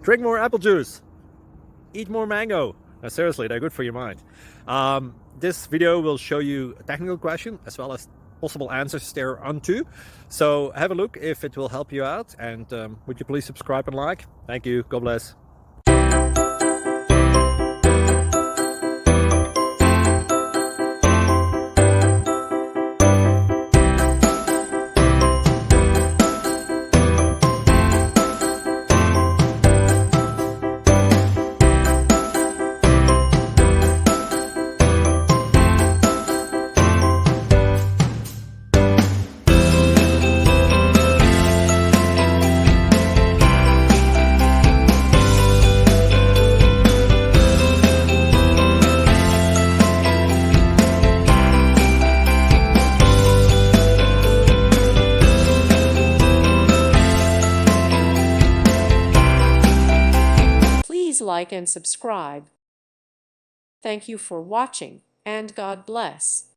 Drink more apple juice. Eat more mango. No, seriously, they're good for your mind. This video will show you a technical question as well as possible answers thereunto. So have a look if it will help you out, and would you please subscribe and like? Thank you. God bless. Please like and subscribe. Thank you for watching, and God bless.